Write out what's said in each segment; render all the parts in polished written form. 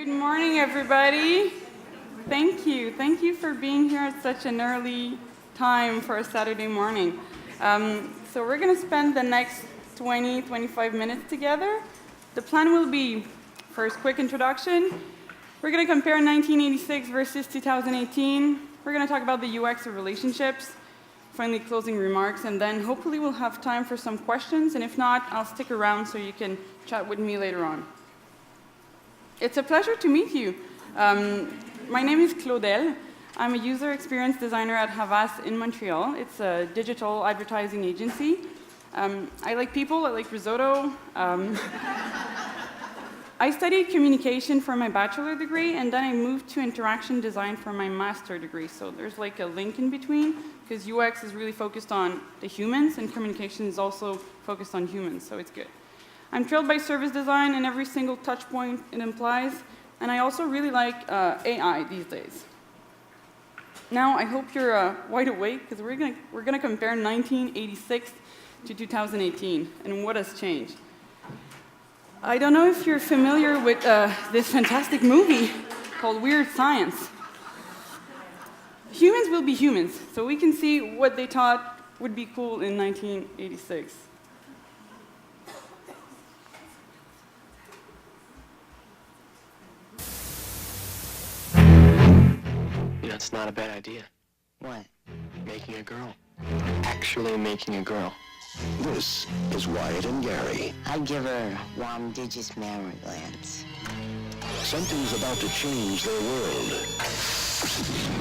morning, everybody. Thank you. Thank you for being here at such an early time for a Saturday morning. So we're going to spend the next 20, 25 minutes together. The plan will be, first, quick introduction. We're going to compare 1986 versus 2018. We're going to talk about the UX of relationships, finally closing remarks, and then hopefully we'll have time for some questions, and if not, I'll stick around so you can chat with me later on. It's a pleasure to meet you. My name is Claudel. I'm a user experience designer at Havas in Montreal. It's a digital advertising agency. I like people, I like risotto. I studied communication for my bachelor degree, and then I moved to interaction design for my master degree. So there's like a link in between, because UX is really focused on the humans, and communication is also focused on humans, so it's good. I'm thrilled by service design and every single touch point it implies, and I also really like AI these days. Now, I hope you're wide awake, because we're gonna compare 1986 to 2018, and what has changed. I don't know if you're familiar with this fantastic movie called Weird Science. Humans will be humans, so we can see what they thought would be cool in 1986. That's not a bad idea. What? Making a girl. Actually making a girl. This is Wyatt and Gary. I give her warm digits memory glands. Something's about to change their world.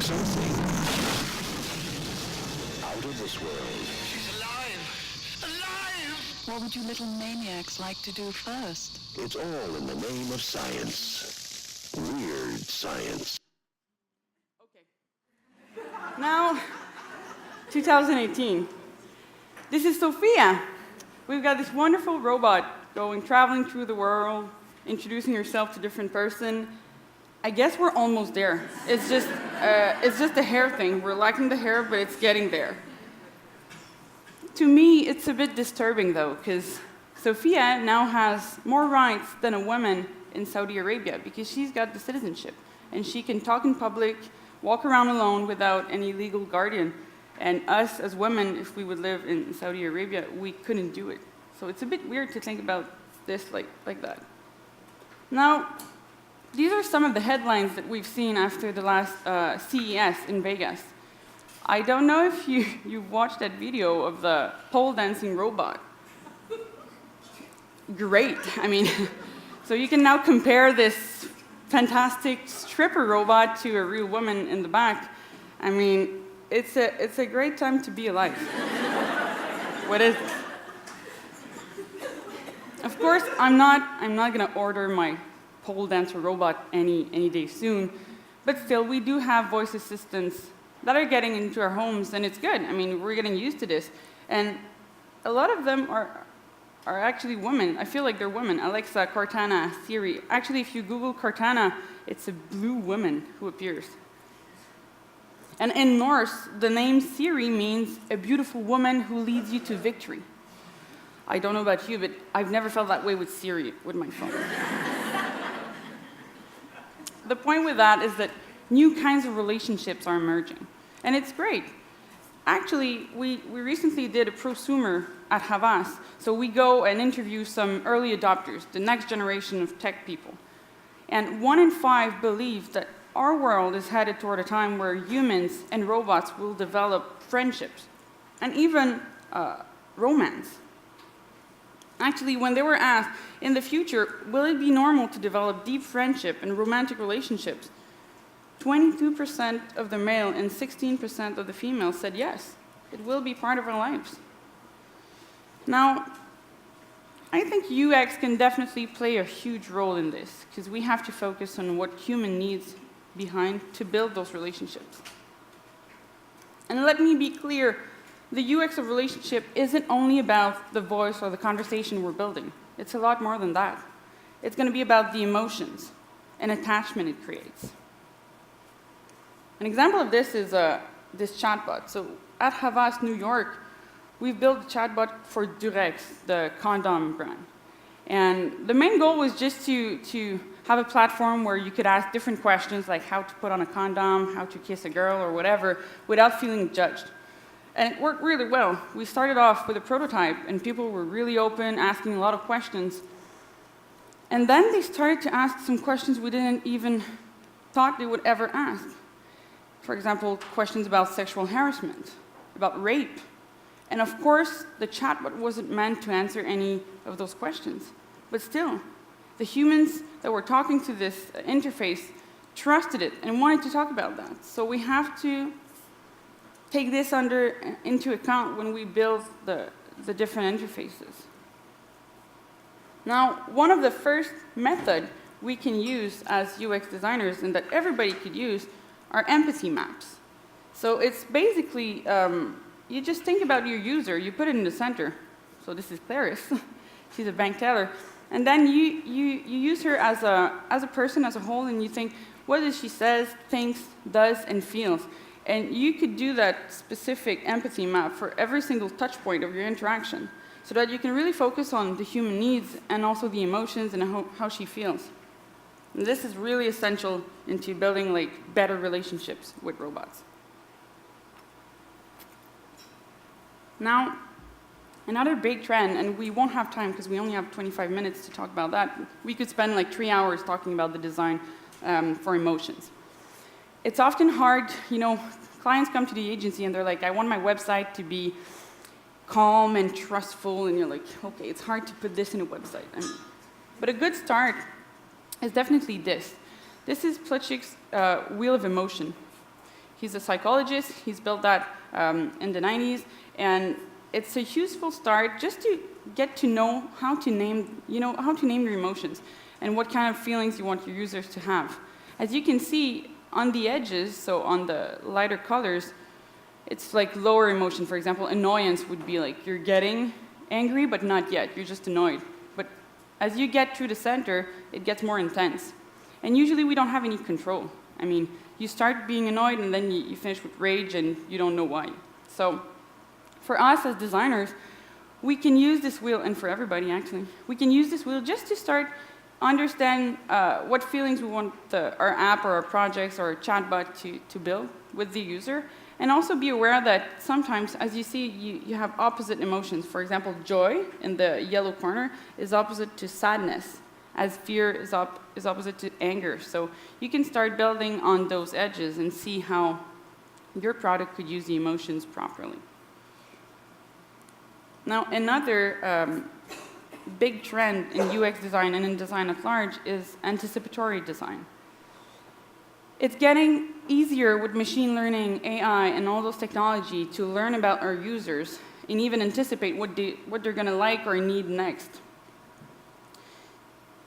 Something out of this world. She's alive! Alive! What would you little maniacs like to do first? It's all in the name of science. Weird science. Now, 2018. This is Sophia. We've got this wonderful robot traveling through the world, introducing herself to different person. I guess we're almost there. It's just a hair thing. We're lacking the hair, but it's getting there. To me, it's a bit disturbing, though, because Sophia now has more rights than a woman in Saudi Arabia, because she's got the citizenship, and she can talk in public, walk around alone without any legal guardian. And us as women, if we would live in Saudi Arabia, we couldn't do it. So it's a bit weird to think about this like that. Now, these are some of the headlines that we've seen after the last CES in Vegas. I don't know if you've watched that video of the pole dancing robot. Great. I mean, so you can now compare this fantastic stripper robot to a real woman in the back. I mean, it's a great time to be alive. What is it? Of course, I'm not gonna order my pole dancer robot any day soon, but still, we do have voice assistants that are getting into our homes, and it's good. I mean, we're getting used to this, and a lot of them are actually women. I feel like they're women. Alexa, Cortana, Siri. Actually, if you Google Cortana, it's a blue woman who appears. And in Norse, the name Siri means a beautiful woman who leads you to victory. I don't know about you, but I've never felt that way with Siri, with my phone. The point with that is that new kinds of relationships are emerging, and it's great. Actually, we recently did a prosumer at Havas, so we go and interview some early adopters, the next generation of tech people. And 1 in 5 believe that our world is headed toward a time where humans and robots will develop friendships, and even romance. Actually, when they were asked, in the future, will it be normal to develop deep friendship and romantic relationships? 22% of the male and 16% of the female said yes, it will be part of our lives. Now, I think UX can definitely play a huge role in this, because we have to focus on what human needs behind to build those relationships. And let me be clear, the UX of relationship isn't only about the voice or the conversation we're building. It's a lot more than that. It's going to be about the emotions and attachment it creates. An example of this is this chatbot. So at Havas, New York, we've built a chatbot for Durex, the condom brand. And the main goal was just to have a platform where you could ask different questions like how to put on a condom, how to kiss a girl, or whatever, without feeling judged. And it worked really well. We started off with a prototype, and people were really open, asking a lot of questions. And then they started to ask some questions we didn't even thought they would ever ask. For example, questions about sexual harassment, about rape. And of course, the chatbot wasn't meant to answer any of those questions. But still, the humans that were talking to this interface trusted it and wanted to talk about that. So we have to take this into account when we build the different interfaces. Now, one of the first methods we can use as UX designers and that everybody could use are empathy maps. So it's basically, you just think about your user, you put it in the center. So this is Clarice, she's a bank teller. And then you use her as a person, as a whole, and you think, what does she says, thinks, does, and feels? And you could do that specific empathy map for every single touch point of your interaction, so that you can really focus on the human needs and also the emotions and how she feels. And this is really essential into building better relationships with robots. Now, another big trend, and we won't have time because we only have 25 minutes to talk about that. We could spend 3 hours talking about the design for emotions. It's often hard, clients come to the agency and they're like, I want my website to be calm and trustful, and you're like, okay, it's hard to put this in a website. But a good start is definitely this. This is Plutchik's Wheel of Emotion. He's a psychologist, he's built that in the 90s, and it's a useful start just to get to know how to name your emotions and what kind of feelings you want your users to have. As you can see, on the edges, so on the lighter colors, it's lower emotion. For example, annoyance would be you're getting angry, but not yet. You're just annoyed. But as you get through the center, it gets more intense. And usually we don't have any control. I mean, you start being annoyed, and then you finish with rage, and you don't know why. So for us as designers, we can use this wheel, and for everybody, actually, we can use this wheel just to start understand what feelings we want our app or our projects or our chatbot to build with the user, and also be aware that sometimes, as you see, you have opposite emotions. For example, joy in the yellow corner is opposite to sadness, as fear is opposite to anger. So you can start building on those edges and see how your product could use the emotions properly. Now, another big trend in UX design and in design at large is anticipatory design. It's getting easier with machine learning, AI, and all those technology to learn about our users and even anticipate what they're going to like or need next.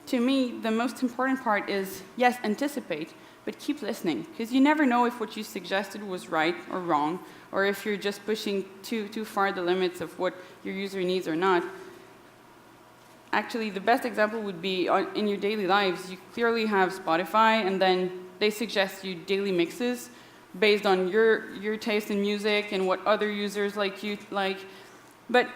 To me, the most important part is, yes, anticipate, but keep listening, because you never know if what you suggested was right or wrong, or if you're just pushing too far the limits of what your user needs or not. Actually, the best example would be in your daily lives. You clearly have Spotify, and then they suggest you daily mixes based on your taste in music and what other users like you like. But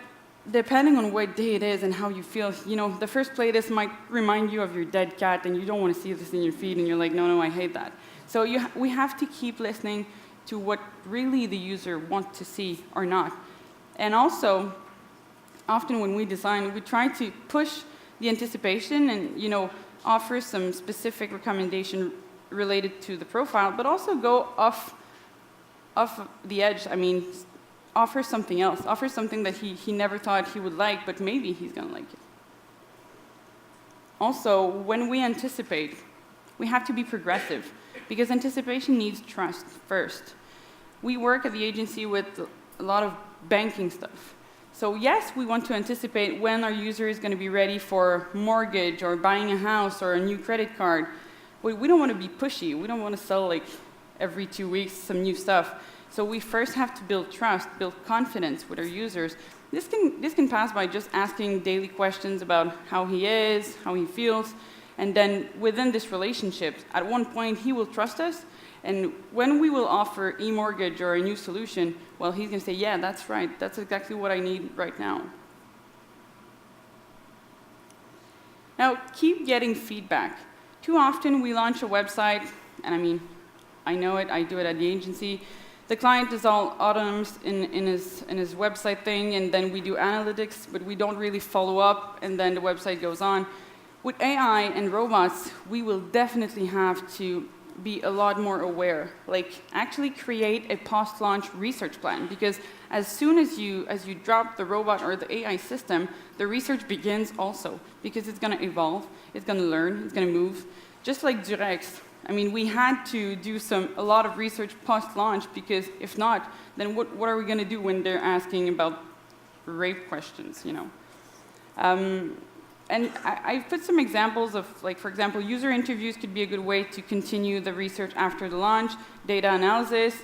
depending on what day it is and how you feel, the first playlist might remind you of your dead cat, and you don't want to see this in your feed, and you're like, no, I hate that. So we have to keep listening to what really the user wants to see or not. And also, often when we design, we try to push the anticipation and offer some specific recommendation related to the profile, but also go off the edge. I mean, offer something else. Offer something that he never thought he would like, but maybe he's going to like it. Also, when we anticipate, we have to be progressive, because anticipation needs trust first. We work at the agency with a lot of banking stuff. So yes, we want to anticipate when our user is going to be ready for mortgage or buying a house or a new credit card. But we don't want to be pushy. We don't want to sell every 2 weeks some new stuff. So we first have to build trust, build confidence with our users. This can pass by just asking daily questions about how he is, how he feels, and then within this relationship, at one point he will trust us. And when we will offer e-mortgage or a new solution, well, he's going to say, yeah, that's right. That's exactly what I need right now. Now, keep getting feedback. Too often we launch a website, and I mean, I know it, I do it at the agency. The client is all autonomous in his website thing, and then we do analytics, but we don't really follow up, and then the website goes on. With AI and robots, we will definitely have to be a lot more aware, like actually create a post-launch research plan, because as soon as you drop the robot or the AI system, the research begins also, because it's going to evolve, it's going to learn, it's going to move. Just like Durex, I mean, we had to do a lot of research post-launch, because if not, then what are we going to do when they're asking about rape questions, you know? And I've put some examples of, like, for example, user interviews could be a good way to continue the research after the launch, data analysis.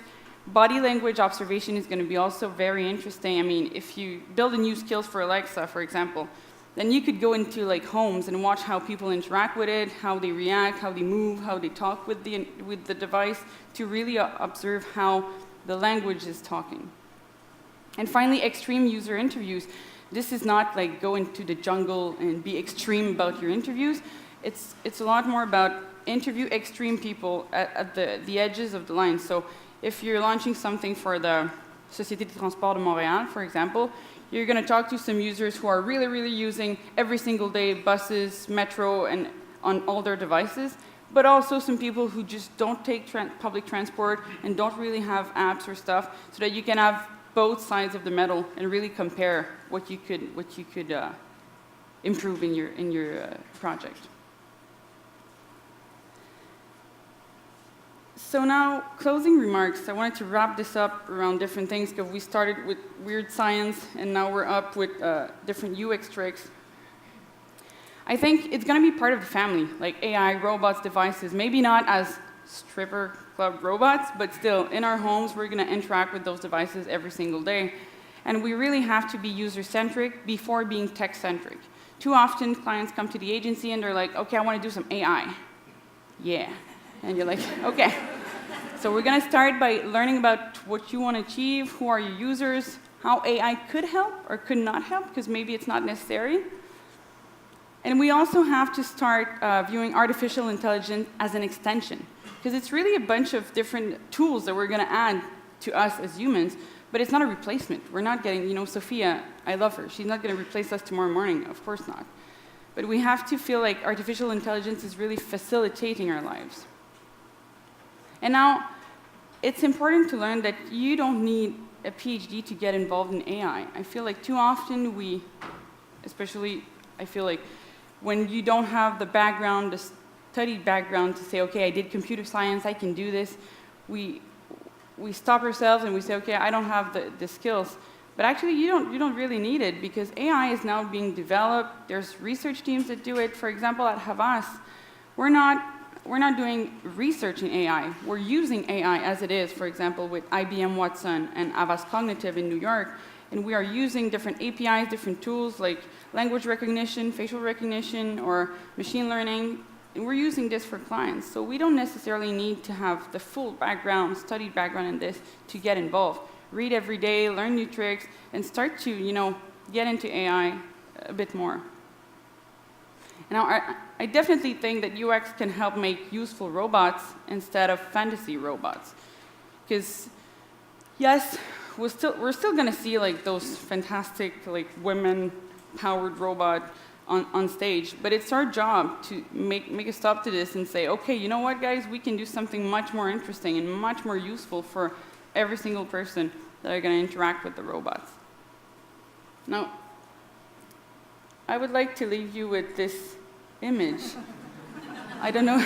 Body language observation is going to be also very interesting. I mean, if you build a new skills for Alexa, for example, then you could go into like homes and watch how people interact with it, how they react, how they move, how they talk with the device, to really observe how the language is talking. And finally, extreme user interviews. This is not like go into the jungle and be extreme about your interviews. It's a lot more about interview extreme people at the edges of the line. So if you're launching something for the Société de Transport de Montréal, for example, you're going to talk to some users who are really, really using every single day buses, metro, and on all their devices, but also some people who just don't take public transport and don't really have apps or stuff, so that you can have both sides of the medal and really compare what you could improve in your project. So now, closing remarks. I wanted to wrap this up around different things, because we started with weird science, and now we're up with different UX tricks. I think it's going to be part of the family, like AI, robots, devices, maybe not as stripper club robots, but still, in our homes, we're going to interact with those devices every single day. And we really have to be user-centric before being tech-centric. Too often, clients come to the agency and they're like, okay, I want to do some AI. Yeah. And you're like, okay. So we're going to start by learning about what you want to achieve, who are your users, how AI could help or could not help, because maybe it's not necessary. And we also have to start viewing artificial intelligence as an extension, because it's really a bunch of different tools that we're going to add to us as humans, but it's not a replacement. We're not getting, you know, Sophia, I love her. She's not going to replace us tomorrow morning. Of course not. But we have to feel like artificial intelligence is really facilitating our lives. And now, it's important to learn that you don't need a PhD to get involved in AI. I feel like too often I feel like when you don't have the background, the studied background to say, okay, I did computer science, I can do this, we stop ourselves and we say, okay, I don't have the skills. But actually, you don't really need it, because AI is now being developed. There's research teams that do it. For example, at Havas, we're not doing research in AI. We're using AI as it is, for example, with IBM Watson and Havas Cognitive in New York. And we are using different APIs, different tools like language recognition, facial recognition, or machine learning. And we're using this for clients. So we don't necessarily need to have the full background, studied background in this to get involved. Read every day, learn new tricks, and start to, you know, get into AI a bit more. Now, I definitely think that UX can help make useful robots instead of fantasy robots. Because, yes, we're still going to see like those fantastic like women-powered robot on stage, but it's our job to make a stop to this and say, okay, you know what, guys, we can do something much more interesting and much more useful for every single person that are going to interact with the robots. Now, I would like to leave you with this image. I don't know.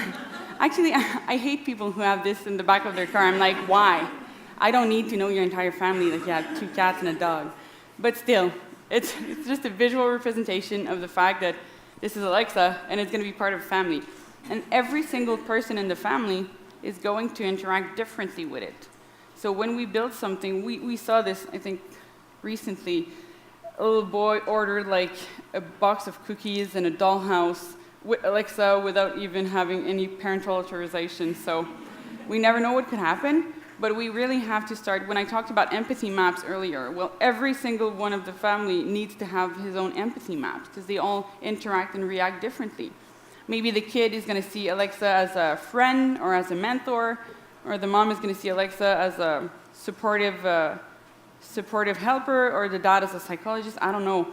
Actually, I hate people who have this in the back of their car. I'm like, why? I don't need to know your entire family, like you have 2 cats and a dog. But still, it's just a visual representation of the fact that this is Alexa, and it's going to be part of a family. And every single person in the family is going to interact differently with it. So when we build something, we saw this, I think, recently. A little boy ordered like a box of cookies and a dollhouse with Alexa without even having any parental authorization. So we never know what could happen, but we really have to start. When I talked about empathy maps earlier, well, every single one of the family needs to have his own empathy maps, because they all interact and react differently. Maybe the kid is going to see Alexa as a friend or as a mentor, or the mom is going to see Alexa as a supportive helper, or the dad as a psychologist. I don't know.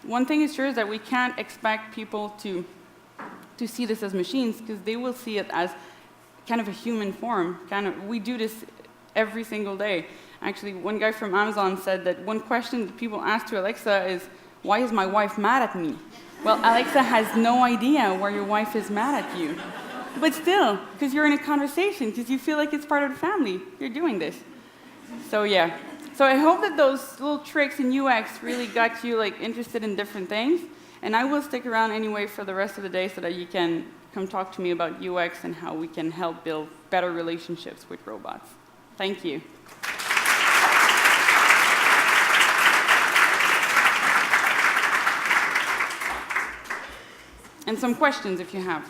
One thing is sure is that we can't expect people to see this as machines, because they will see it as kind of a human form. We do this every single day. Actually, one guy from Amazon said that one question that people ask to Alexa is, "Why is my wife mad at me?" Well, Alexa has no idea why your wife is mad at you. But still, because you're in a conversation, because you feel like it's part of the family, you're doing this. So yeah. So I hope that those little tricks in UX really got you interested in different things. And I will stick around anyway for the rest of the day so that you can come talk to me about UX and how we can help build better relationships with robots. Thank you. And some questions if you have.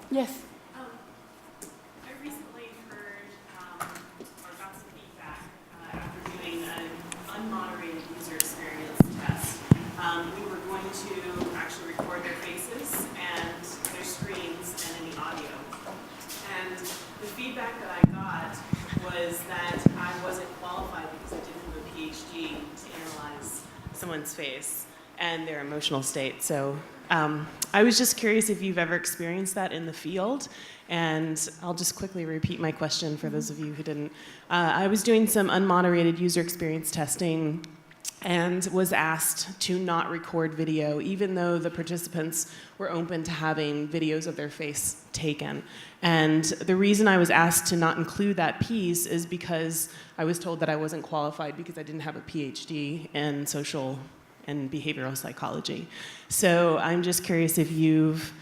Yes. I recently heard or got some feedback after doing an unmoderated user experience test. We were going to actually record their faces and their screens and any audio. And the feedback that I got was that I wasn't qualified because I didn't have a PhD to analyze someone's face and their emotional state. So I was just curious if you've ever experienced that in the field, and I'll just quickly repeat my question for those of you who didn't. I was doing some unmoderated user experience testing and was asked to not record video, even though the participants were open to having videos of their face taken. And the reason I was asked to not include that piece is because I was told that I wasn't qualified because I didn't have a PhD in social and behavioral psychology. So I'm just curious if you've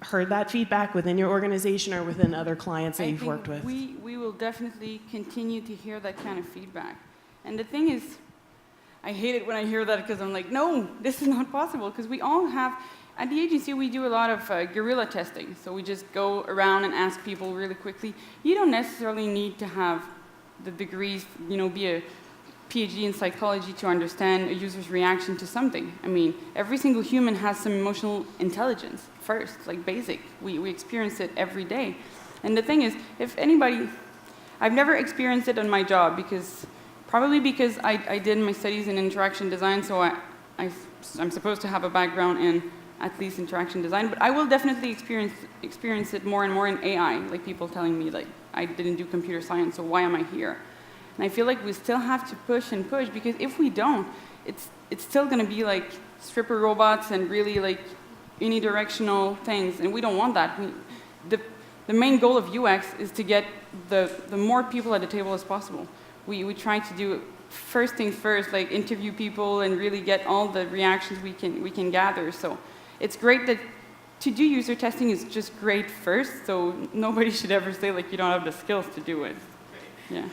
heard that feedback within your organization or within other clients that you've worked with. We will definitely continue to hear that kind of feedback. And the thing is, I hate it when I hear that because I'm like, no, this is not possible. Because we all have, at the agency, we do a lot of guerrilla testing. So we just go around and ask people really quickly. You don't necessarily need to have the degrees, be a PhD in psychology to understand a user's reaction to something. I mean, every single human has some emotional intelligence first, basic. We experience it every day. And the thing is, if anybody, I've never experienced it on my job probably because I did my studies in interaction design, so I'm supposed to have a background in at least interaction design, but I will definitely experience it more and more in AI, people telling me I didn't do computer science, so why am I here? And I feel like we still have to push and push, because if we don't, it's still going to be stripper robots and really unidirectional things, and we don't want that. The main goal of UX is to get the more people at the table as possible. We try to do first things first, interview people and really get all the reactions we can gather. So it's great that to do user testing is just great first, so nobody should ever say you don't have the skills to do it. Right. Yeah.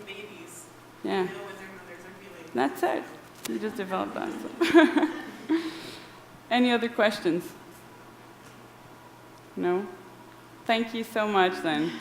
Babies. Yeah. Know what their mothers are feeling. That's it. You just developed that. So. Any other questions? No? Thank you so much then.